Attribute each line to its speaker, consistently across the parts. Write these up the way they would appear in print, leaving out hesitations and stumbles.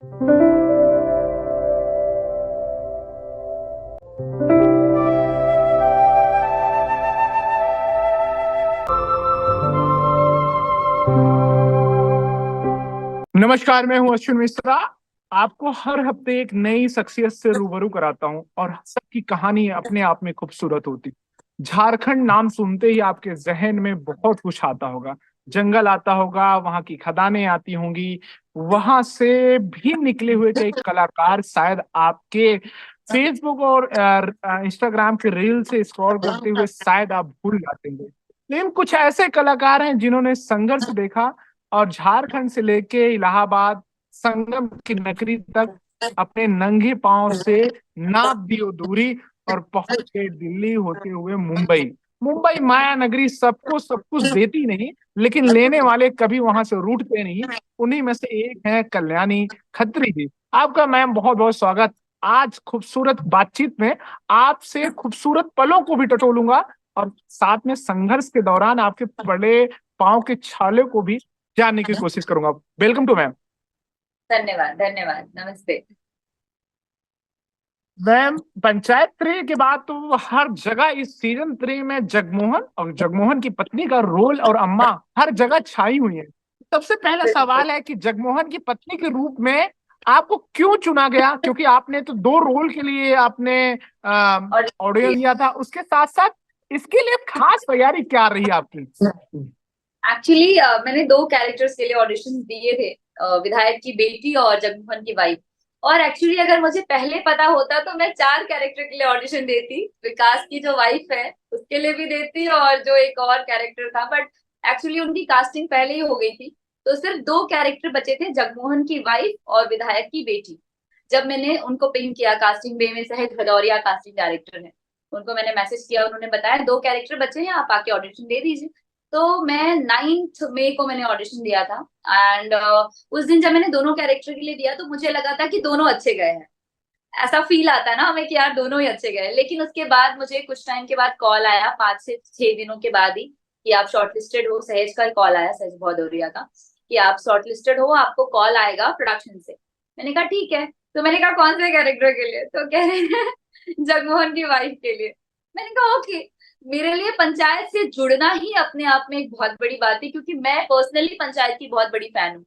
Speaker 1: नमस्कार, मैं हूं अश्विन मिश्रा। आपको हर हफ्ते एक नई शख्सियत से रूबरू कराता हूं और सबकी कहानी अपने आप में खूबसूरत होती। झारखंड नाम सुनते ही आपके जहन में बहुत कुछ आता होगा। जंगल आता होगा, वहां की खदानें आती होंगी, वहां से भी निकले हुए कई कलाकार शायद आपके फेसबुक और इंस्टाग्राम के रील से स्क्रॉल करते हुए शायद आप भूल जाते हैं। लेकिन कुछ ऐसे कलाकार हैं जिन्होंने संघर्ष देखा और झारखंड से लेके इलाहाबाद, संगम की नगरी तक अपने नंगे पांव से नाप दी वो दूरी और पहुंच गए दिल्ली होते हुए मुंबई। मुंबई माया नगरी सबको सब कुछ देती नहीं, लेकिन लेने वाले कभी वहां से रूठते नहीं। उन्हीं में से एक है कल्याणी खत्री जी। आपका मैम बहुत बहुत स्वागत। आज खूबसूरत बातचीत में आपसे खूबसूरत पलों को भी टटोलूंगा और साथ में संघर्ष के दौरान आपके पड़े पांव के छाले को भी जानने की कोशिश करूंगा। Welcome to ma'am.
Speaker 2: धन्यवाद धन्यवाद, नमस्ते।
Speaker 1: मैम, पंचायत 3 के बाद तो हर जगह इस सीजन 3 में जगमोहन और जगमोहन की पत्नी का रोल और अम्मा हर जगह छाई हुई है। सबसे पहला
Speaker 2: बिल्कुल।
Speaker 1: सवाल है कि जगमोहन की पत्नी के रूप में आपको क्यों चुना गया? क्योंकि आपने तो 2 रोल के लिए आपने
Speaker 2: और
Speaker 1: ऑडिशन दिया था, उसके साथ साथ इसके लिए खास तैयारी क्या रही आपकी?
Speaker 2: एक्चुअली मैंने दो कैरेक्टर्स के लिए ऑडिशन दिए थे, विधायक की बेटी और जगमोहन की वाइफ। और एक्चुअली अगर मुझे पहले पता होता तो मैं 4 कैरेक्टर के लिए ऑडिशन देती। विकास की जो वाइफ है उसके लिए भी देती, और जो एक और कैरेक्टर था, बट एक्चुअली उनकी कास्टिंग पहले ही हो गई थी। तो सिर्फ 2 कैरेक्टर बचे थे, जगमोहन की वाइफ और विधायक की बेटी। जब मैंने उनको पिंक किया कास्टिंग बे में, सहित भदौरिया कास्टिंग डायरेक्टर है, उनको मैंने मैसेज किया, उन्होंने बताया 2 कैरेक्टर बचे हैं, आप आके ऑडिशन दे दीजिए। तो मैं 9 मई को मैंने ऑडिशन दिया था। एंड उस दिन जब मैंने दोनों कैरेक्टर के लिए दिया तो मुझे लगा था कि दोनों अच्छे गए हैं। ऐसा फील आता है ना हमें कि यार दोनों ही अच्छे गए। लेकिन उसके बाद मुझे कुछ टाइम के बाद कॉल आया, 5 से 6 दिनों के बाद ही, कि आप शॉर्टलिस्टेड हो। सहेज का कॉल आया, सहेज भदौरिया का, कि आप शॉर्टलिस्टेड हो, आपको कॉल आएगा प्रोडक्शन से। मैंने कहा ठीक है। तो मैंने कहा कौन से कैरेक्टर के लिए? तो कह रहे हैं जगमोहन की वाइफ के लिए। मैंने कहा ओके। मेरे लिए पंचायत से जुड़ना ही अपने आप में एक बहुत बड़ी बात है, क्योंकि मैं पर्सनली पंचायत की बहुत बड़ी फैन हूँ।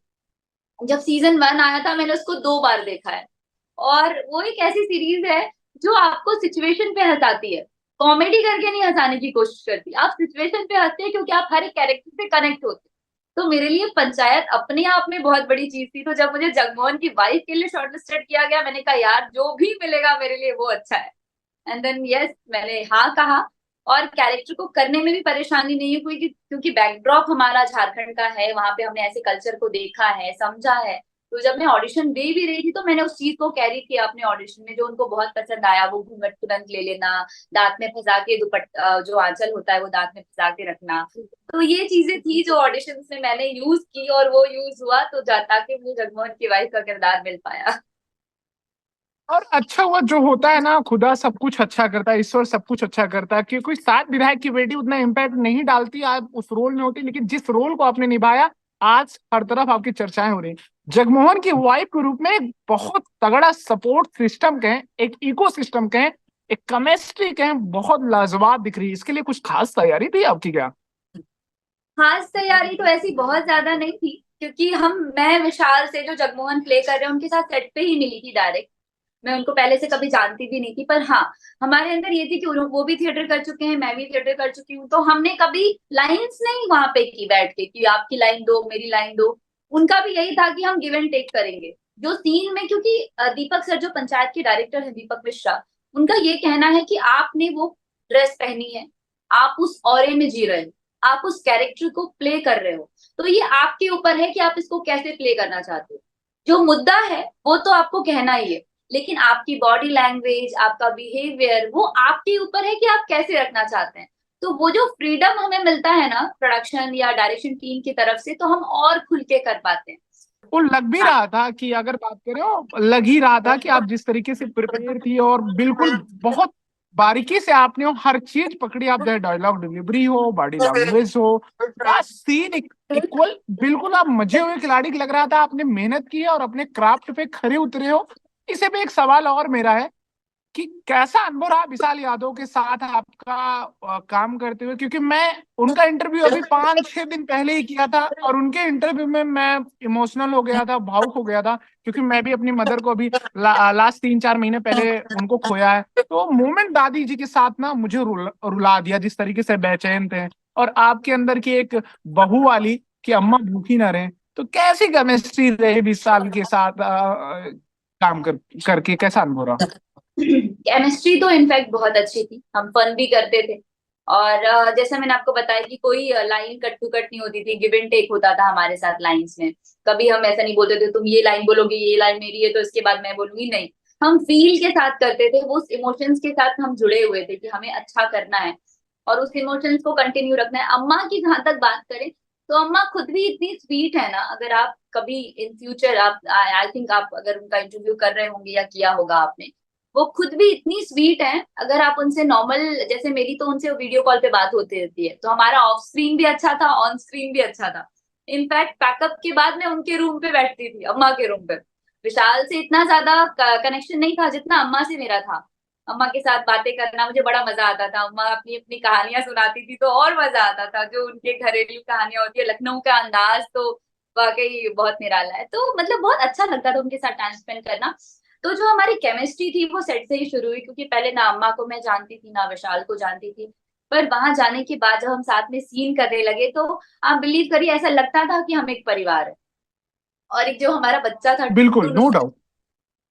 Speaker 2: जब सीजन 1 आया था मैंने उसको 2 बार देखा है। और वो एक ऐसी सीरीज है जो आपको सिचुएशन पे हंसाती है। कॉमेडी करके नहीं हंसाने की कोशिश करती, आप सिचुएशन पे हंसते हैं क्योंकि आप हर एक कैरेक्टर से कनेक्ट होते हैं। तो मेरे लिए पंचायत अपने आप में बहुत बड़ी चीज थी। तो जब मुझे जगमोहन की वाइफ के लिए शॉर्टलिस्टेड किया गया, मैंने कहा यार जो भी मिलेगा मेरे लिए वो अच्छा है। एंड देन यस, मैंने हाँ कहा। और कैरेक्टर को करने में भी परेशानी नहीं हुई, क्योंकि बैकड्रॉप हमारा झारखंड का है, वहां पे हमने ऐसे कल्चर को देखा है, समझा है। तो जब मैं ऑडिशन दे भी रही थी तो मैंने उस चीज को कैरी किया अपने ऑडिशन में, जो उनको बहुत पसंद आया, वो घूंघट तुरंत ले लेना, दांत में फंसा के जो आंचल होता है वो दांत में फंसा के रखना। तो ये चीजें थी जो ऑडिशन में मैंने यूज की, और वो यूज हुआ, तो ताकि मुझे जगमोहन की वाइफ का किरदार मिल पाया।
Speaker 1: और अच्छा हुआ जो होता है ना, खुदा सब कुछ अच्छा करता है, ईश्वर सब कुछ अच्छा करता है। कि कोई सात विधायक की बेटी उतना इम्पैक्ट नहीं डालती, आप उस रोल में होती, लेकिन जिस रोल को आपने निभाया आज हर तरफ आपकी चर्चाएं हो रही। जगमोहन की वाइफ के रूप में एक बहुत तगड़ा सपोर्ट सिस्टम कहें, एक इको सिस्टम कहें, एक केमिस्ट्री कहें, बहुत लाजवाब दिख रही है। इसके लिए कुछ खास तैयारी थी आपकी क्या?
Speaker 2: खास तैयारी तो ऐसी बहुत ज्यादा नहीं थी, क्योंकि मैं विशाल से, जो जगमोहन प्ले कर रहे हैं, उनके साथ सेट पे ही मिली थी डायरेक्ट। मैं उनको पहले से कभी जानती भी नहीं थी। पर हाँ, हमारे अंदर ये थी कि वो भी थिएटर कर चुके हैं, मैं भी थिएटर कर चुकी हूँ, तो हमने कभी लाइंस नहीं वहां पे की बैठ के कि आपकी लाइन दो, मेरी लाइन दो। उनका भी यही था कि हम गिव एंड टेक करेंगे जो सीन में। क्योंकि दीपक सर, जो पंचायत के डायरेक्टर है, दीपक मिश्रा, उनका ये कहना है कि आपने वो ड्रेस पहनी है, आप उस ऑरे में जी रहे हो, आप उस कैरेक्टर को प्ले कर रहे हो। तो ये आपके ऊपर है कि आप इसको कैसे प्ले करना चाहते हो। जो मुद्दा है वो तो आपको कहना ही है, लेकिन आपकी बॉडी लैंग्वेज, आपका बिहेवियर, वो आपके ऊपर है कि आप कैसे रखना चाहते हैं। तो वो जो फ्रीडम हमें मिलता है ना प्रोडक्शन या डायरेक्शन टीम की तरफ से, तो हम और खुल के कर पाते हैं।
Speaker 1: वो लग भी
Speaker 2: हाँ।
Speaker 1: रहा था कि अगर बात करें, लग ही रहा था कि आप जिस तरीके से प्रिपेयर थी और बिल्कुल बहुत बारीकी से आपने वो हर चीज पकड़ी, आप चाहे डायलॉग डिलीवरी हो, बॉडी लैंग्वेज हो, सीन इक्वल, बिल्कुल आप मजे हुए खिलाड़ी लग रहा था, आपने मेहनत की है और अपने क्राफ्ट पे खरे उतरे हो। इसे भी एक सवाल और मेरा है कि कैसा अनुभव रहा विशाल यादव के साथ आपका काम करते हुए, क्योंकि मैं उनका इंटरव्यू अभी 5-6 दिन पहले ही किया था और उनके इंटरव्यू में मैं इमोशनल हो गया था, भावुक हो गया था, क्योंकि मैं भी अपनी मदर को अभी लास्ट 3-4 महीने पहले उनको खोया है। तो मोमेंट दादी जी के साथ ना मुझे रुला दिया, जिस तरीके से बेचैन थे, और आपके अंदर की एक बहू वाली कि अम्मा भूखी ना रहे। तो कैसी केमिस्ट्री रही विशाल के साथ काम करके, कैसा अनुभव रहा?
Speaker 2: केमिस्ट्री तो इनफैक्ट बहुत अच्छी थी, हम फन भी करते थे। और जैसा मैंने आपको बताया कि कोई लाइन कट टू कट नहीं होती थी, गिव एंड टेक होता था हमारे साथ लाइंस में। कभी हम ऐसा नहीं बोलते थे तुम ये लाइन बोलोगे, ये लाइन मेरी है तो इसके बाद मैं बोलूंगी, नहीं। हम फील के साथ करते थे, वो इमोशंस के साथ हम जुड़े हुए थे कि हमें अच्छा करना है और उस इमोशंस को कंटिन्यू रखना है। अम्मा की जहां तक बात करें तो अम्मा खुद भी इतनी स्वीट है ना, अगर आप कभी इन फ्यूचर आप आई थिंक आप अगर उनका इंटरव्यू कर रहे होंगे या किया होगा आपने, वो खुद भी इतनी स्वीट है। अगर आप उनसे नॉर्मल, जैसे मेरी तो उनसे वीडियो कॉल पे बात होती रहती है, तो हमारा ऑफ स्क्रीन भी अच्छा था, ऑन स्क्रीन भी अच्छा था। इनफैक्ट पैकअप के बाद मैं उनके रूम पे बैठती थी, अम्मा के रूम पे। विशाल से इतना ज्यादा कनेक्शन नहीं था जितना अम्मा से मेरा था। अम्मा के साथ बातें करना मुझे बड़ा मजा आता था, अम्मा अपनी अपनी कहानियां सुनाती थी तो और मजा आता था। जो उनके घरेलू कहानियां होती है, लखनऊ का अंदाज तो वाकई बहुत निराला है। तो मतलब बहुत अच्छा लगता था उनके साथ टाइम स्पेंड करना। तो जो हमारी केमिस्ट्री थी वो सेट से ही शुरू हुई, क्योंकि पहले ना अम्मा को मैं जानती थी ना विशाल को जानती थी। पर वहां जाने के बाद जब हम साथ में सीन करने लगे तो आप बिलीव करिए, ऐसा लगता था कि हम एक परिवार है। और एक जो हमारा बच्चा था
Speaker 1: बिल्कुल,
Speaker 2: टुनटुन,
Speaker 1: नो
Speaker 2: उसका,
Speaker 1: डाउट।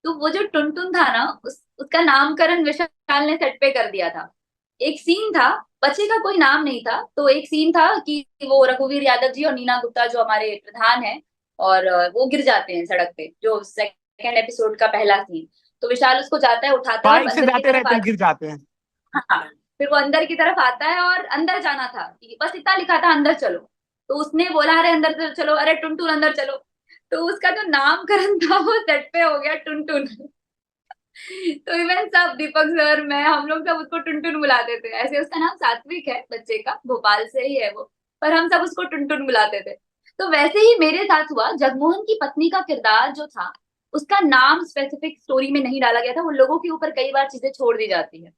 Speaker 2: तो वो जो टुनटुन था ना, उसका नामकरण विशाल ने सेट पे कर दिया था। एक सीन था, बच्चे का कोई नाम नहीं था, तो एक सीन था कि वो रघुवीर यादव जी और नीना गुप्ता जो हमारे प्रधान हैं, और वो गिर जाते हैं सड़क पे, जो सेकेंड एपिसोड का पहला सीन। तो विशाल उसको जाता है, उठाता है और
Speaker 1: बाइक से
Speaker 2: अंदर की
Speaker 1: जाते
Speaker 2: तरफ
Speaker 1: रहते हैं,
Speaker 2: आता
Speaker 1: गिर जाते हैं।
Speaker 2: है। हाँ, फिर वो अंदर की तरफ आता है और अंदर जाना था, बस इतना लिखा था अंदर चलो। तो उसने बोला अरे अंदर चलो, अरे टुनटुन अंदर चलो। तो उसका जो नामकरण था वो सेट पे हो गया टुनटुन। तो इवन सब दीपक सर, मैं, हम लोग सब उसको टुनटुन बुलाते थे। ऐसे उसका नाम सात्विक है, बच्चे का, भोपाल से ही है वो, पर हम सब उसको टुनटुन बुलाते थे। तो वैसे ही मेरे साथ हुआ, जगमोहन की पत्नी का किरदार जो था, उसका नाम स्पेसिफिक स्टोरी में नहीं डाला गया था। वो लोगों के ऊपर कई बार चीजें छोड़ दी जाती है,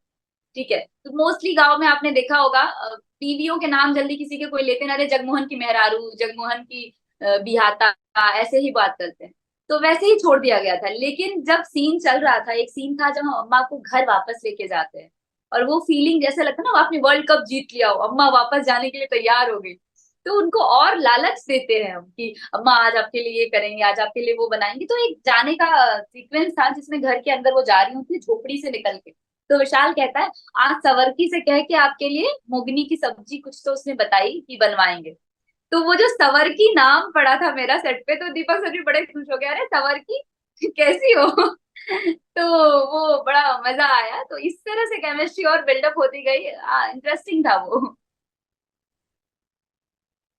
Speaker 2: ठीक है। तो मोस्टली गांव में आपने देखा होगा, बीवियों के नाम जल्दी किसी के कोई लेते ना, अरे जगमोहन की मेहरारू, जगमोहन की बिहाता, ऐसे ही बात करते हैं। तो वैसे ही छोड़ दिया गया था। लेकिन जब सीन चल रहा था, एक सीन था जब हम अम्मा को घर वापस लेके जाते हैं, और वो फीलिंग जैसे लगता है ना आपने वर्ल्ड कप जीत लिया हो, अम्मा वापस जाने के लिए तैयार हो गई। तो उनको और लालच देते हैं हम कि अम्मा आज आपके लिए ये करेंगे, आज आपके लिए वो बनाएंगे। तो एक जाने का सीक्वेंस था जिसमें घर के अंदर वो जा रही होती है झोपड़ी से निकल के। तो विशाल कहता है आज सवरकी से कह के आपके लिए मोगनी की सब्जी कुछ तो उसने बताई कि बनवाएंगे। तो वो जो सवरकी नाम पड़ा था मेरा सेट पे, तो दीपक सर भी बड़े खुश हो गए, अरे सवरकी कैसी हो। तो वो बड़ा मजा आया। तो इस तरह से केमिस्ट्री और बिल्डअप होती गई, इंटरेस्टिंग था वो।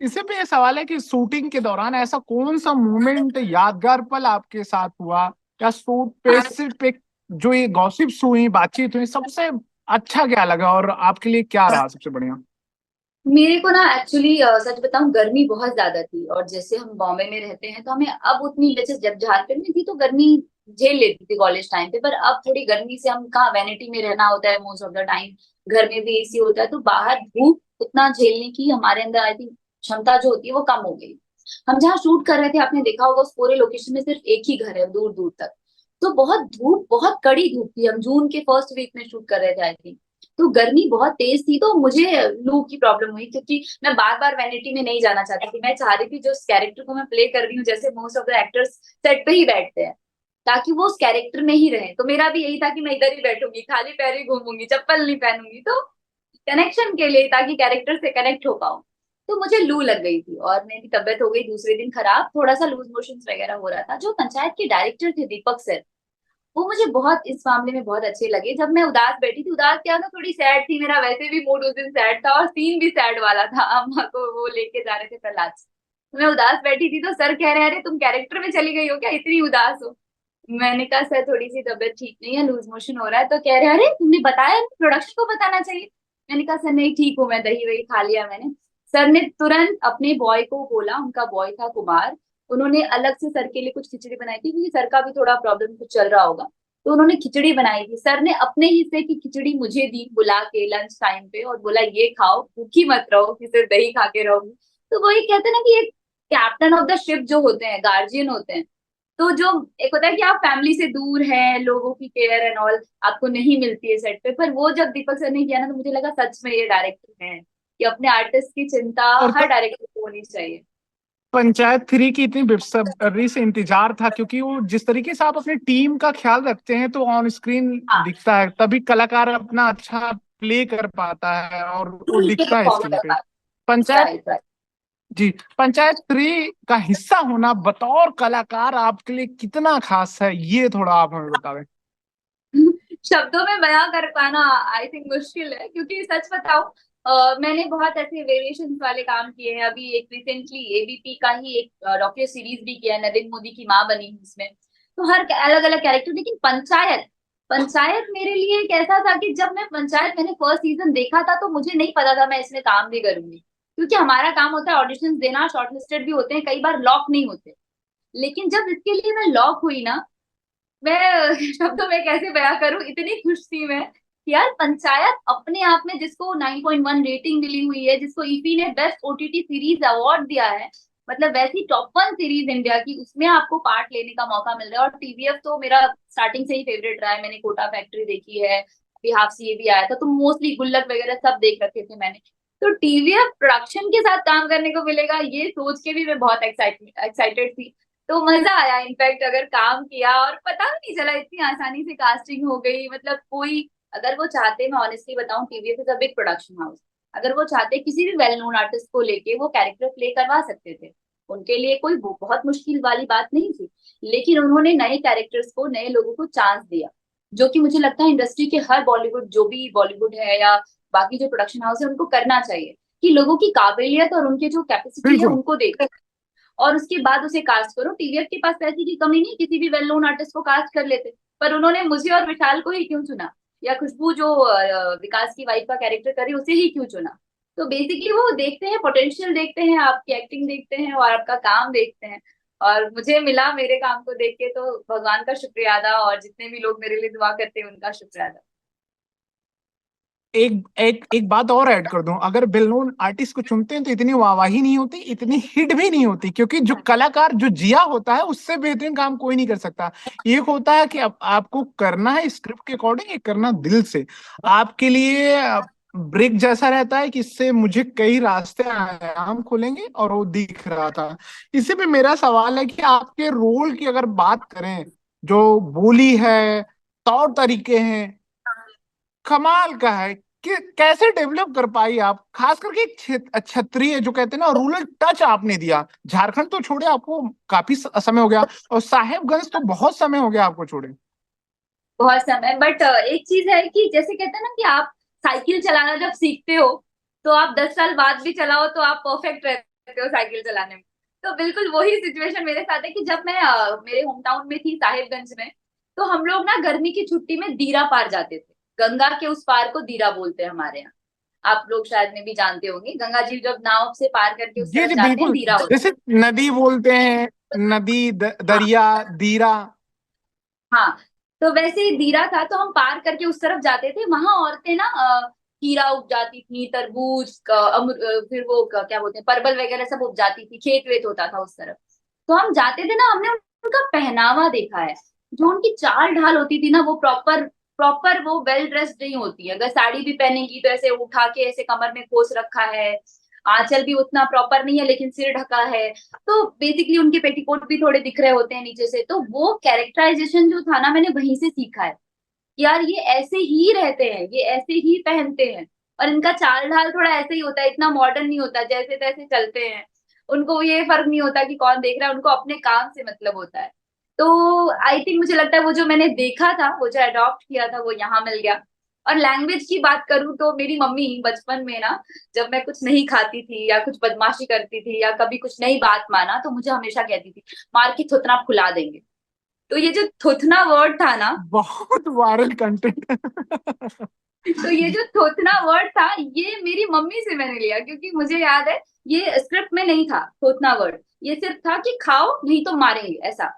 Speaker 1: इसे पे ये सवाल है कि शूटिंग के दौरान ऐसा कौन सा मोमेंट, यादगार पल आपके साथ हुआ, या शूट पे सिर्फ एक जो ये गॉसिप्स हुई, बातचीत हुई, सबसे अच्छा क्या लगा और आपके लिए क्या रहा सबसे बढ़िया?
Speaker 2: मेरे को ना एक्चुअली सच बताऊं, गर्मी बहुत ज्यादा थी, और जैसे हम बॉम्बे में रहते हैं तो हमें अब उतनी, जैसे जब झारखंड में थी तो गर्मी झेल लेती थी कॉलेज टाइम पे, पर अब थोड़ी गर्मी से हम कहाँ, वैनिटी में रहना होता है मोस्ट ऑफ द टाइम, घर में भी एसी होता है, तो बाहर धूप उतना झेलने की हमारे अंदर आई थिंक क्षमता जो होती है वो कम हो गई। हम जहाँ शूट कर रहे थे, आपने देखा होगा उस पूरे लोकेशन में सिर्फ एक ही घर है दूर दूर तक। तो बहुत धूप, बहुत कड़ी धूप थी, हम जून के फर्स्ट वीक में शूट कर रहे थे आई थिंक। तो गर्मी बहुत तेज थी, तो मुझे लू की प्रॉब्लम हुई, क्योंकि मैं बार बार वैनिटी में नहीं जाना चाहती थी। मैं चाह रही थी जो कैरेक्टर को मैं प्ले कर रही हूँ, जैसे most of the actors set पे ही बैठते हैं, ताकि वो उस कैरेक्टर में ही रहे। तो मेरा भी यही था कि मैं इधर ही बैठूंगी, खाली पैर ही घूमूंगी, चप्पल नहीं पहनूंगी, तो कनेक्शन के लिए, ताकि कैरेक्टर से कनेक्ट हो पाऊं। तो मुझे लू लग गई थी और मेरी तबीयत हो गई दूसरे दिन खराब, थोड़ा सा लूज मोशंस वगैरह हो रहा था। जो पंचायत के डायरेक्टर थे दीपक सर, वो मुझे बहुत इस मामले में बहुत अच्छे लगे। जब मैं उदास बैठी थी, उदास क्या था, थोड़ी सैड थी, मेरा वैसे भी मूड उस दिन सैड था और सीन भी सैड वाला था, अम्मा को वो लेके जा रहे थे प्रहलाद से। तो मैं उदास बैठी थी तो सर कह रहे हैं अरे तुम कैरेक्टर में चली गई हो क्या, इतनी उदास हो। मैंने कहा सर थोड़ी सी तबीयत ठीक नहीं है, लूज मोशन हो रहा है। तो कह रहे अरे तुमने बताया नहीं, प्रोडक्शन को बताना चाहिए। मैंने कहा सर नहीं ठीक हूँ मैं, दही वही खा लिया मैंने। सर ने तुरंत अपने बॉय को बोला, उनका बॉय था कुमार, उन्होंने अलग से सर के लिए कुछ खिचड़ी बनाई थी, क्योंकि सर का भी थोड़ा प्रॉब्लम कुछ चल रहा होगा। तो उन्होंने खिचड़ी बनाई थी, सर ने अपने हिस्से की खिचड़ी मुझे दी बुला के लंच टाइम पे, और बोला ये खाओ, भूखी मत रहो कि सिर्फ दही खा के रहोगी। तो वही कहते हैं ना कि एक कैप्टन ऑफ द शिप जो होते हैं, गार्जियन होते हैं, तो जो एक होता है कि आप फैमिली से दूर है, लोगों की केयर एंड ऑल आपको नहीं मिलती है सेट पे, पर वो जब दीपक सर ने किया ना, तो मुझे लगा सच में ये डायरेक्टर है कि अपने आर्टिस्ट की चिंता
Speaker 1: और
Speaker 2: हर डायरेक्टर को होनी चाहिए।
Speaker 1: पंचायत 3 की इतनी बेसब्री से इंतजार था, क्योंकि वो जिस तरीके से आप अपनी टीम का ख्याल रखते हैं तो ऑन स्क्रीन
Speaker 2: हाँ,
Speaker 1: दिखता है, तभी कलाकार अपना अच्छा प्ले कर पाता है और वो
Speaker 2: खुल के
Speaker 1: दिखता है
Speaker 2: परफॉर्म
Speaker 1: स्क्रीन
Speaker 2: कर
Speaker 1: पे।
Speaker 2: पाए।
Speaker 1: Panchayat
Speaker 2: right, right.
Speaker 1: जी, पंचायत 3 का हिस्सा होना बतौर कलाकार आपके लिए कितना खास है, ये थोड़ा आप हमें बतावें।
Speaker 2: शब्दों में बयां कर पाना आई थिंक मुश्किल है, क्योंकि सच बताऊं, मैंने बहुत ऐसे वेरिएशन वाले काम किए हैं। अभी एक रिसेंटली एबीपी का ही एक डॉक्यू सीरीज भी किया है, नरेंद्र मोदी की माँ बनी हूँ उसमें। तो हर अलग अलग कैरेक्टर, लेकिन पंचायत पंचायत मेरे लिए एक ऐसा था कि जब मैं पंचायत मैंने फर्स्ट सीजन देखा था, तो मुझे नहीं पता था मैं इसमें काम भी करूंगी, क्योंकि हमारा काम होता है ऑडिशन देना, शॉर्टलिस्टेड भी होते हैं, कई बार लॉक नहीं होते। लेकिन जब इसके लिए मैं लॉक हुई ना, मैं शब्दों में कैसे बयां करूं, इतनी खुश थी मैं कि यार पंचायत अपने आप में, जिसको 9.1 रेटिंग मिली हुई है, जिसको ईपी ने बेस्ट ओटीटी सीरीज अवार्ड दिया है, मतलब वैसी टॉप 1 सीरीज इंडिया की, उसमें आपको पार्ट लेने का मौका मिल रहा है। और टीवीएफ तो मेरा स्टार्टिंग से ही फेवरेट रहा है, मैंने कोटा फैक्ट्री देखी है, बिहाफ सी ये भी आया था, तो मोस्टली गुल्लक वगैरह सब देख रखे थे मैंने। तो टीवीएफ प्रोडक्शन के साथ काम करने को मिलेगा, ये सोच के भी मैं बहुत एक्साइटेड थी। तो मजा आया इनफैक्ट, अगर काम किया और पता भी नहीं चला, इतनी आसानी से कास्टिंग हो गई। मतलब कोई, अगर वो चाहते, मैं ऑनेस्टली बताऊं, TVF is a big production house, अगर वो चाहते किसी भी वेल नोन आर्टिस्ट को लेके वो कैरेक्टर प्ले करवा सकते थे, उनके लिए कोई बहुत मुश्किल वाली बात नहीं थी। लेकिन उन्होंने नए कैरेक्टर्स को, नए लोगों को चांस दिया, जो कि मुझे लगता है इंडस्ट्री के हर बॉलीवुड, जो भी बॉलीवुड है या बाकी जो प्रोडक्शन हाउस है, उनको करना चाहिए कि लोगों की काबिलियत और उनके जो कैपेसिटी है
Speaker 1: बिल्कुल।
Speaker 2: उनको देखो, और उसके बाद उसे कास्ट करो। टीवीएफ के पास पैसे की कमी नहीं, किसी भी वेल नोन आर्टिस्ट को कास्ट कर लेते, पर उन्होंने मुझे और विशाल को ही क्यों चुना, या खुशबू जो विकास की वाइफ का कैरेक्टर करे उसे ही क्यों चुना। तो बेसिकली वो देखते हैं, पोटेंशियल देखते हैं, आपकी एक्टिंग देखते हैं और आपका काम देखते हैं। और मुझे मिला मेरे काम को देख के, तो भगवान का शुक्रिया अदा, और जितने भी लोग मेरे लिए दुआ करते हैं उनका शुक्रिया अदा।
Speaker 1: एक एक एक बात और ऐड कर दूं, अगर वेल नोन आर्टिस्ट को चुनते हैं तो इतनी वाहवाही नहीं होती, इतनी हिट भी नहीं होती, क्योंकि जो कलाकार जो जिया होता है उससे बेहतरीन काम कोई नहीं कर सकता। एक होता है कि आपको करना है स्क्रिप्ट के अकॉर्डिंग, एक करना दिल से। आपके लिए ब्रेक जैसा रहता है कि इससे मुझे कई रास्ते आयाम खुलेंगे, और वो दिख रहा था। इसी पे मेरा सवाल है कि आपके रोल की अगर बात करें, जो बोली है, तौर तरीके हैं, कमाल का है कि कैसे डेवलप कर पाई आप, खास करके एक क्षत्रिय जो कहते हैं ना, रूरल टच आपने दिया। झारखंड तो छोड़े, आपको काफी समय हो गया, और साहेबगंज तो बहुत समय हो गया आपको छोड़े।
Speaker 2: बहुत समय, बट एक चीज है कि जैसे कहते हैं ना कि आप साइकिल चलाना जब सीखते हो, तो आप 10 साल बाद भी चलाओ तो आप परफेक्ट रहते हो साइकिल चलाने में। तो बिल्कुल वही सिचुएशन मेरे साथ है कि जब मैं मेरे होम टाउन में थी साहिबगंज में, तो हम लोग ना गर्मी की छुट्टी में दीरा पार जाते थे। गंगा के उस पार को दीरा बोलते हैं हमारे यहाँ, आप लोग शायद में भी जानते होंगे, गंगा जी जब नाव से पार करके उस
Speaker 1: जी
Speaker 2: तरफ
Speaker 1: जी
Speaker 2: जाते हैं,
Speaker 1: बिल्कुल।
Speaker 2: दीरा होता
Speaker 1: जैसे नदी बोलते हैं, नदी
Speaker 2: है। हाँ,
Speaker 1: दरिया, दीरा।
Speaker 2: हाँ। तो वैसे ही दीरा था, तो हम पार करके उस तरफ जाते थे, वहां औरतें ना खीरा उग जाती थी, तरबूज फिर वो क्या बोलते हैं, परवल वगैरह सब उग जाती थी, खेत वेत होता था उस तरफ। तो हम जाते थे ना, हमने उनका पहनावा देखा है, जो उनकी चाल ढाल होती थी ना, वो प्रॉपर प्रॉपर वो वेल ड्रेस्ड नहीं होती है। अगर साड़ी भी पहनेगी तो ऐसे उठा के ऐसे कमर में खोस रखा है, आंचल भी उतना प्रॉपर नहीं है लेकिन सिर ढका है। तो बेसिकली उनके पेटीकोट भी थोड़े दिख रहे होते हैं नीचे से। तो वो कैरेक्टराइजेशन जो था ना, मैंने वहीं से सीखा है कि यार ये ऐसे ही रहते हैं, ये ऐसे ही पहनते हैं, और इनका चाल ढाल थोड़ा ऐसे ही होता है, इतना मॉडर्न नहीं होता, जैसे तैसे चलते हैं। उनको ये फर्क नहीं होता कि कौन देख रहा है, उनको अपने काम से मतलब होता है। तो आई थिंक मुझे लगता है वो जो मैंने देखा था, वो जो अडॉप्ट किया था, वो यहाँ मिल गया। और लैंग्वेज की बात करूँ तो मेरी मम्मी बचपन में ना, जब मैं कुछ नहीं खाती थी या कुछ बदमाशी करती थी या कभी कुछ नई बात माना, तो मुझे हमेशा कहती थी मार के थुतना फुला देंगे। तो ये जो थुथना वर्ड था ना,
Speaker 1: बहुत वायरल कंटेंट।
Speaker 2: तो ये जो थोथना वर्ड था, ये मेरी मम्मी से मैंने लिया, क्योंकि मुझे याद है ये स्क्रिप्ट में नहीं था थोथना वर्ड। ये सिर्फ था कि खाओ नहीं तो मारेंगे, ऐसा।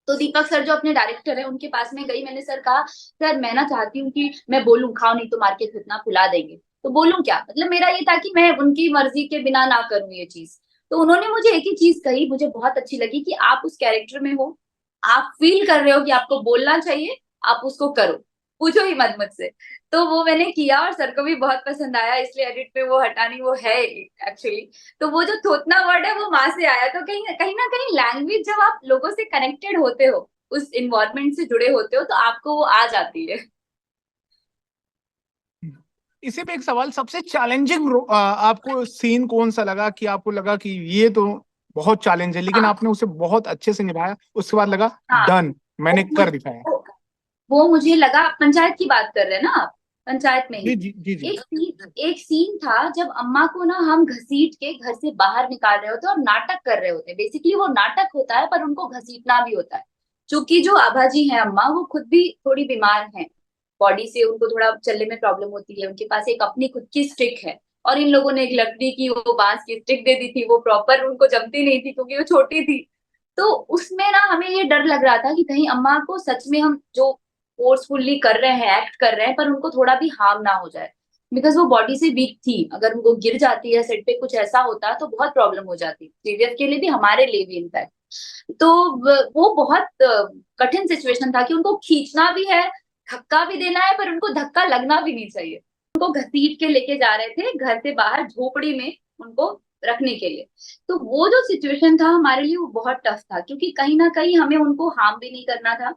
Speaker 2: तो दीपक सर जो अपने डायरेक्टर है उनके पास में गई, मैंने सर कहा सर मैं ना चाहती हूँ कि मैं बोलूं खाओ नहीं तो मार के थूथना फुला देंगे, तो बोलूं क्या, मतलब मेरा ये था कि मैं उनकी मर्जी के बिना ना करूं ये चीज। तो उन्होंने मुझे एक ही चीज कही, मुझे बहुत अच्छी लगी, कि आप उस कैरेक्टर में हो, आप फील कर रहे हो कि आपको बोलना चाहिए, आप उसको करो, पूछो ही मत मुझसे। तो वो मैंने किया और सर को भी बहुत पसंद आया, इसलिए एडिट पे वो हटानी वो है एक्चुअली। तो वो जो थोतना वर्ड है वो वहां से आया। तो कहीं ना कहीं लैंग्वेज, जब आप लोगों से कनेक्टेड होते हो, उस इन्वायरमेंट से जुड़े होते हो, तो आपको वो आ जाती है।
Speaker 1: इसी पे एक सवाल, सबसे चैलेंजिंग आपको सीन कौन सा लगा कि आपको लगा कि ये तो बहुत चैलेंज है, लेकिन
Speaker 2: हाँ
Speaker 1: आपने उसे बहुत अच्छे से निभाया, उसके बाद लगा
Speaker 2: हाँ।
Speaker 1: डन, मैंने
Speaker 2: वो
Speaker 1: कर दिखाया?
Speaker 2: वो मुझे लगा, पंचायत की बात कर रहे हैं ना आप, पंचायत में ही
Speaker 1: जी जी जी जी।
Speaker 2: एक सीन था जब अम्मा को ना हम घसीट के घर से बाहर निकाल रहे होते हैं और नाटक कर रहे होते हैं। बेसिकली वो नाटक होता है, पर उनको घसीटना भी होता है। क्योंकि जो आभा जी है अम्मा, वो खुद भी थोड़ी बीमार हैं, बॉडी से उनको थोड़ा चलने में प्रॉब्लम होती है, उनके पास एक अपनी खुद की स्टिक है, और इन लोगों ने एक लकड़ी की वो बांस की स्टिक दे दी थी, वो प्रॉपर उनको जमती नहीं थी क्योंकि वो छोटी थी। तो उसमें ना हमें ये डर लग रहा था कि कहीं अम्मा को सच में हम जो फोर्सफुली कर रहे हैं, एक्ट कर रहे हैं, पर उनको थोड़ा भी हार्म ना हो जाए, बिकॉज वो बॉडी से वीक थी। अगर उनको गिर जाती है सेट पे, कुछ ऐसा होता तो बहुत प्रॉब्लम हो जाती, जीवीएफ के लिए भी, हमारे लिए भी इनफैक्ट। तो वो बहुत कठिन सिचुएशन था कि उनको खींचना भी है, धक्का भी देना है, पर उनको धक्का लगना भी नहीं चाहिए। उनको घसीट के लेके जा रहे थे घर से बाहर झोपड़ी में, उनको रखने के लिए। तो वो जो सिचुएशन था हमारे लिए, वो बहुत टफ था, क्योंकि कहीं ना कहीं हमें उनको हार्म भी नहीं करना था,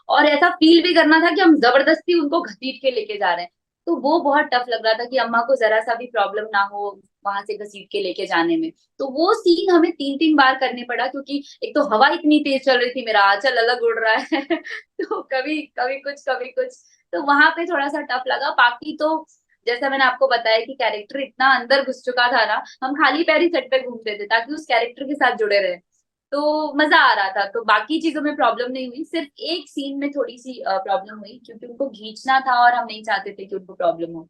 Speaker 2: और ऐसा फील भी करना था कि हम जबरदस्ती उनको घसीट के लेके जा रहे हैं। तो वो बहुत टफ लग रहा था कि अम्मा को जरा सा भी प्रॉब्लम ना हो वहां से घसीट के लेके जाने में। तो वो सीन हमें 3 3 बार करने पड़ा, क्योंकि एक तो हवा इतनी तेज चल रही थी, मेरा आंचल अलग उड़ रहा है तो कभी कभी कुछ कभी कुछ। तो वहां पे थोड़ा सा टफ लगा। बाकी तो जैसा मैंने आपको बताया कि कैरेक्टर इतना अंदर घुस चुका था ना, हम खाली पैर ही सेट पे घूमते थे ताकि उस कैरेक्टर के साथ जुड़े रहे। तो मजा आ रहा था। तो बाकी चीजों में प्रॉब्लम नहीं हुई, सिर्फ एक सीन में थोड़ी सी प्रॉब्लम हुई, क्योंकि उनको खींचना था और हम नहीं चाहते थे कि उनको प्रॉब्लम हो।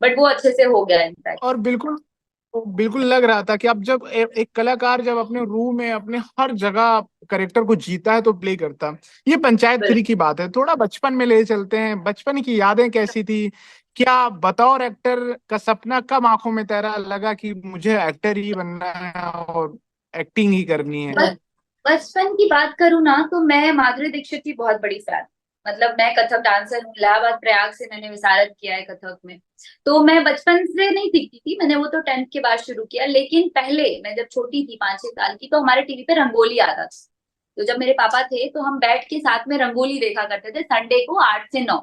Speaker 2: बट वो अच्छे से हो गया इनफैक्ट।
Speaker 1: और बिल्कुल, तो बिल्कुल लग रहा था कि अब जब एक कलाकार जब अपने रूम में अपने हर जगह करेक्टर को जीता है तो प्ले करता। ये पंचायत थ्री की बात है, थोड़ा बचपन में ले चलते हैं, बचपन की यादें कैसी थी? क्या बतौर एक्टर का सपना कब आंखों में तैरा, लगा कि मुझे एक्टर ही बनना है और एक्टिंग ही करनी है?
Speaker 2: बस बचपन की बात करूँ ना, तो मैं माधुरी दीक्षित की बहुत बड़ी फैन। मतलब मैं कथक डांसर हूँ, इलाहाबाद प्रयाग से मैंने विशारद किया है कथक में। तो मैं बचपन से नहीं सीखती थी, मैंने वो तो 10th के बाद शुरू किया। लेकिन पहले मैं जब छोटी थी 5 6 साल की, तो हमारे टीवी पे रंगोली आता था। तो जब मेरे पापा थे तो हम बैठ के साथ में रंगोली देखा करते थे, संडे को 8 से 9।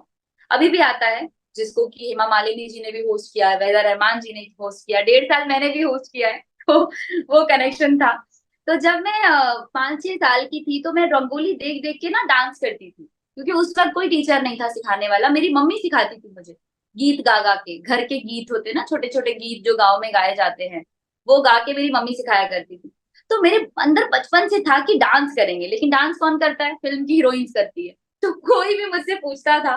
Speaker 2: अभी भी आता है, जिसको कि हेमा मालिनी जी ने भी होस्ट किया है, वहीदा रहमान जी ने होस्ट किया, 1.5 साल मैंने भी होस्ट किया है तो वो कनेक्शन था। तो जब मैं 5 6 साल की थी, तो मैं रंगोली देख देख के ना डांस करती थी, क्योंकि उस वक्त कोई टीचर नहीं था सिखाने वाला, मेरी मम्मी सिखाती थी मुझे। गीत गा गा के, घर के गीत होते ना, छोटे छोटे गीत जो गाँव में गाए जाते हैं, वो गा के मेरी मम्मी सिखाया करती थी। तो मेरे अंदर बचपन से था कि डांस करेंगे, लेकिन डांस कौन करता है, फिल्म की हीरोइंस करती है। तो कोई भी मुझसे पूछता था,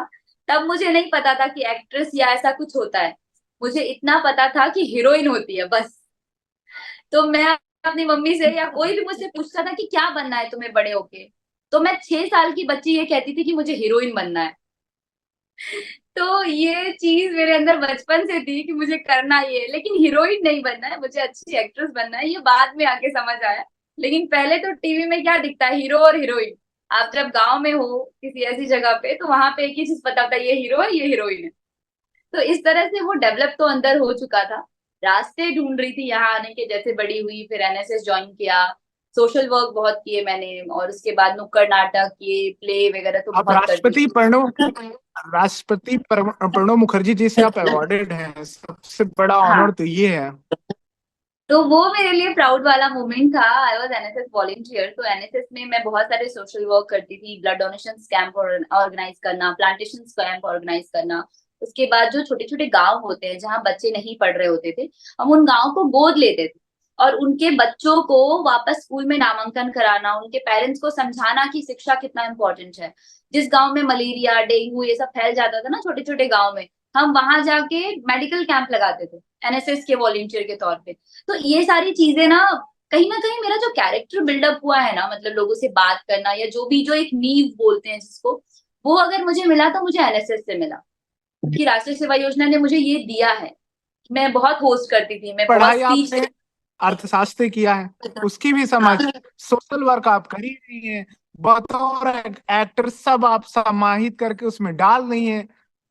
Speaker 2: तब मुझे नहीं पता था कि एक्ट्रेस या ऐसा कुछ होता है, मुझे इतना पता था कि हीरोइन होती है बस। तो मैं अपनी मम्मी से, या कोई भी मुझसे पूछता था कि क्या बनना है तुम्हें बड़े होके, तो मैं 6 साल की बच्ची ये कहती थी कि मुझे हीरोइन बनना है। तो ये चीज मेरे अंदर बचपन से थी कि मुझे करना ये है, लेकिन हीरोइन नहीं बनना है, मुझे अच्छी एक्ट्रेस बनना है, ये बाद में आके समझ आया। लेकिन पहले तो टीवी में क्या दिखता है, हीरो और हीरोइन। आप जब गांव में हो किसी ऐसी जगह पे, तो वहां पे एक ही चीज पता होता है, ये हीरो है ये हीरोइन है। तो इस तरह से वो डेवलप तो अंदर हो चुका था। रास्ते ढूंढ रही थी यहाँ आने के, जैसे बड़ी हुई फिर एनएसएस ज्वाइन किया, सोशल वर्क बहुत किए मैंने, और उसके बाद नुक्कड़ नाटक किए, प्ले वगैरह तो
Speaker 1: आप
Speaker 2: बहुत करती थी।
Speaker 1: राष्ट्रपति प्रणब मुखर्जी जी से आप अवॉर्डेड हैं, सबसे बड़ा
Speaker 2: हाँ,
Speaker 1: ऑनर तो ये है।
Speaker 2: तो वो मेरे लिए प्राउड वाला मोमेंट था। I was NSS volunteer. तो एनएसएस में मैं बहुत सारे सोशल वर्क करती थी, ब्लड डोनेशन कैंप ऑर्गेनाइज करना, प्लांटेशन कैंप ऑर्गेनाइज करना। उसके बाद जो छोटे छोटे गांव होते हैं जहाँ बच्चे नहीं पढ़ रहे होते थे, हम उन गाँव को गोद लेते थे। और उनके बच्चों को वापस स्कूल में नामांकन कराना, उनके पेरेंट्स को समझाना कि शिक्षा कितना इम्पोर्टेंट है। जिस गांव में मलेरिया, डेंगू ये सब फैल जाता था ना छोटे छोटे गांव में, हम वहां जाके मेडिकल कैंप लगाते थे एनएसएस के वॉलंटियर के तौर पे। तो ये सारी चीजें ना कहीं मेरा जो कैरेक्टर बिल्डअप हुआ है ना, मतलब लोगों से बात करना या जो एक नींव बोलते हैं जिसको, वो अगर मुझे मिला तो मुझे एनएसएस से मिला, क्योंकि राष्ट्रीय सेवा योजना ने मुझे ये दिया है। मैं बहुत होस्ट करती थी, मैं बहुत
Speaker 1: पढ़ाई
Speaker 2: स्पीच।
Speaker 1: आपने अर्थशास्त्र किया है, उसकी भी समझ, सोशल वर्क आप कर ही रही हैं, बतौर एक्टर सब आप समाहित करके उसमें डाल रही हैं।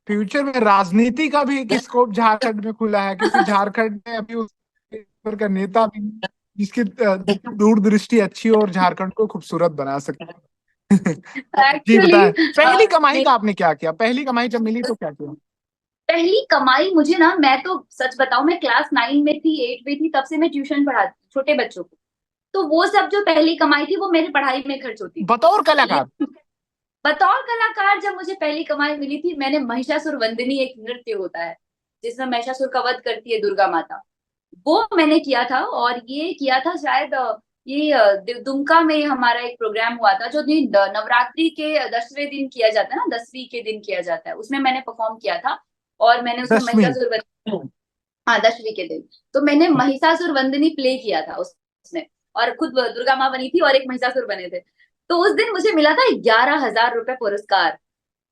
Speaker 1: फ्यूचर में राजनीति का भी एक स्कोप झारखंड में खुला है, क्योंकि झारखंड में अभी उस लेवल का नेता भी जिसकी दूरदृष्टि अच्छी हो और झारखंड को खूबसूरत बना सके। जी
Speaker 2: एक्चुअली
Speaker 1: बताएं, पहली कमाई का आपने क्या किया? पहली कमाई जब मिली तो क्या किया?
Speaker 2: पहली कमाई मुझे ना, मैं तो सच बताऊं, मैं क्लास 9 में थी, 8 में थी, तब से मैं ट्यूशन पढ़ाती छोटे बच्चों को। तो वो सब जो पहली कमाई थी वो मेरी पढ़ाई में खर्च होती थी।
Speaker 1: बतौर कलाकार?
Speaker 2: बतौर कलाकार जब मुझे पहली कमाई मिली थी, मैंने महिषासुर वंदनी, एक नृत्य होता है जिसमें महिषासुर का वध करती है दुर्गा माता, वो मैंने किया था। और ये किया था शायद दुमका में हमारा एक प्रोग्राम हुआ था, जो दिन नवरात्रि के 10वें दिन किया जाता है ना, 10वीं के दिन किया जाता है, उसमें मैंने परफॉर्म किया था। और मैंने उसमें
Speaker 1: 10वीं?
Speaker 2: महिषासुर वंदनी, हाँ 10वीं के दिन, तो मैंने महिषासुर वंदनी प्ले किया था उसमें, और खुद दुर्गा माँ बनी थी और एक महिषासुर बने थे। तो उस दिन मुझे मिला था 11,000 रुपए पुरस्कार।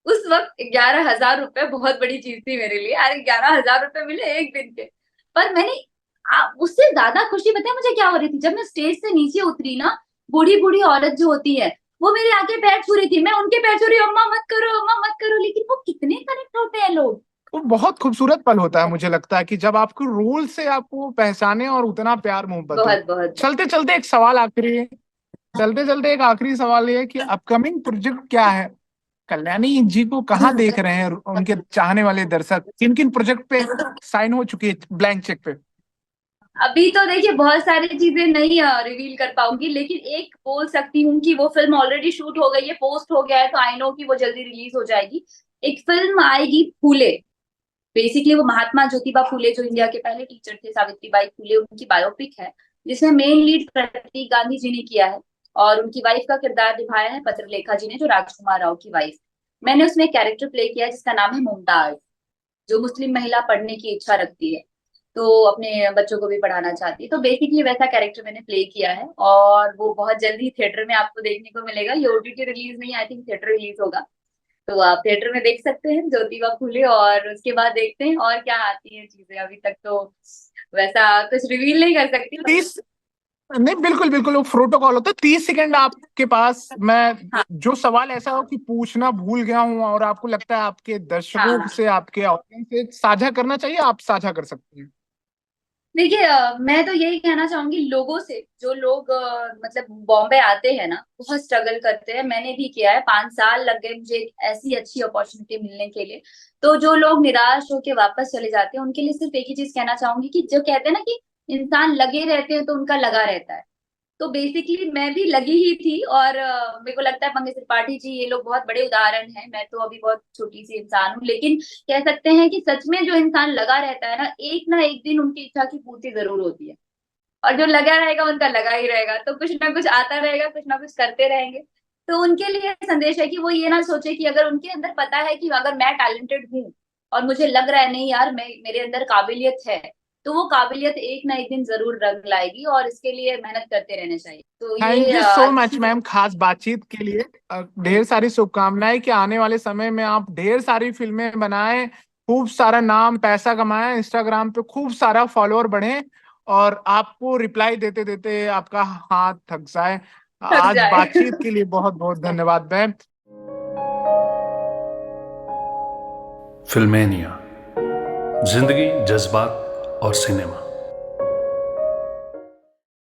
Speaker 2: उस वक्त 11,000 रुपए बहुत बड़ी चीज थी मेरे लिए, अरे 11,000 रुपए मिले एक दिन के। पर मैंने उससे ज्यादा खुशी बताया मुझे क्या हो रही थी, जब मैं स्टेज से नीचे उतरी ना, बूढ़ी बूढ़ी औरत जो होती है वो मेरे आके पैर छू रही थी, मैं उनके पैर छू रही हूँ, अम्मा मत करो, अम्मा मत करो। लेकिन वो कितने कनेक्ट होते हैं लोग।
Speaker 1: वो बहुत खूबसूरत पल होता है, मुझे लगता है कि जब आपको रोल से आपको पहचाने और उतना प्यार मोहब्बत हो।
Speaker 2: बहुत बहुत।
Speaker 1: चलते चलते एक सवाल आखिरी है, चलते चलते एक आखिरी सवाल ये है कि अपकमिंग प्रोजेक्ट क्या है? कल्याणी जी को कहाँ देख रहे हैं उनके चाहने वाले दर्शक? किन किन प्रोजेक्ट पे साइन हो चुकी है ब्लैंक चेक पे?
Speaker 2: अभी तो देखिए बहुत सारी चीजें नहीं रिवील कर पाऊंगी, लेकिन एक बोल सकती हूँ कि वो फिल्म ऑलरेडी शूट हो गई है, पोस्ट हो गया है, तो आई नो कि वो जल्दी रिलीज हो जाएगी। एक फिल्म आएगी फूले, बेसिकली वो महात्मा ज्योतिबा फूले जो इंडिया के पहले टीचर थे, सावित्री बाई फूले, उनकी बायोपिक है, जिसमें मेन लीड प्रतीक गांधी जी ने किया है, और उनकी वाइफ का किरदार निभाया है पत्रलेखा जी ने, जो राजकुमार राव की वाइफ। मैंने उसमें एक कैरेक्टर प्ले किया है जिसका नाम है मुमताज, जो मुस्लिम महिला पढ़ने की इच्छा रखती है, तो अपने बच्चों को भी पढ़ाना चाहती है। तो बेसिकली वैसा कैरेक्टर मैंने प्ले किया है, और वो बहुत जल्दी थिएटर में आपको देखने को मिलेगा। ये ओटीटी रिलीज नहीं, आई थिंक थिएटर रिलीज होगा, तो आप थिएटर में देख सकते हैं ज्योतिबा फूले। और उसके बाद देखते हैं और क्या आती है चीजें, अभी तक तो वैसा कुछ रिवील नहीं कर सकती।
Speaker 1: 30, नहीं बिल्कुल बिल्कुल, वो प्रोटोकॉल होता है। 30 सेकंड आपके पास, मैं
Speaker 2: हाँ
Speaker 1: जो सवाल ऐसा हो कि पूछना भूल गया हूँ और आपको लगता है आपके दर्शकों
Speaker 2: हाँ।
Speaker 1: से, आपके ऑडियंस से साझा करना चाहिए, आप साझा कर सकते हैं।
Speaker 2: देखिए मैं तो यही कहना चाहूंगी लोगों से, जो लोग मतलब बॉम्बे आते हैं ना, बहुत स्ट्रगल करते हैं, मैंने भी किया है, 5 साल लग गए मुझे एक ऐसी अच्छी अपॉर्चुनिटी मिलने के लिए। तो जो लोग निराश होके वापस चले जाते हैं, उनके लिए सिर्फ एक ही चीज कहना चाहूंगी कि जो कहते हैं ना कि इंसान लगे रहते हैं तो उनका लगा रहता है। तो बेसिकली मैं भी लगी ही थी, और मेरे को लगता है पंकज त्रिपाठी जी ये लोग बहुत बड़े उदाहरण हैं। मैं तो अभी बहुत छोटी सी इंसान हूँ, लेकिन कह सकते हैं कि सच में जो इंसान लगा रहता है ना एक दिन उनकी इच्छा की पूर्ति जरूर होती है। और जो लगा रहेगा उनका लगा ही रहेगा, तो कुछ ना कुछ आता रहेगा, कुछ ना कुछ करते रहेंगे। तो उनके लिए संदेश है कि वो ये ना सोचे कि अगर उनके अंदर पता है कि अगर मैं टैलेंटेड हूँ और मुझे लग रहा है नहीं यार मैं, मेरे अंदर काबिलियत है, तो वो काबिलियत एक ना एक दिन जरूर रंग लाएगी, और इसके लिए मेहनत करते रहना चाहिए। तो
Speaker 1: थैंक
Speaker 2: ये
Speaker 1: यू सो मच मैम, खास बातचीत के लिए। ढेर सारी शुभकामनाएं कि आने वाले समय में आप ढेर सारी फिल्में बनाएं, खूब सारा नाम पैसा कमाएं, इंस्टाग्राम पे खूब सारा फॉलोअर बढ़े, और आपको रिप्लाई देते देते आपका हाथ थक जाए।
Speaker 2: थक
Speaker 1: आज
Speaker 2: जाए।
Speaker 1: बातचीत के लिए बहुत बहुत धन्यवाद मैम।
Speaker 3: फिल्मेनिया, जिंदगी, जज्बात और सिनेमा।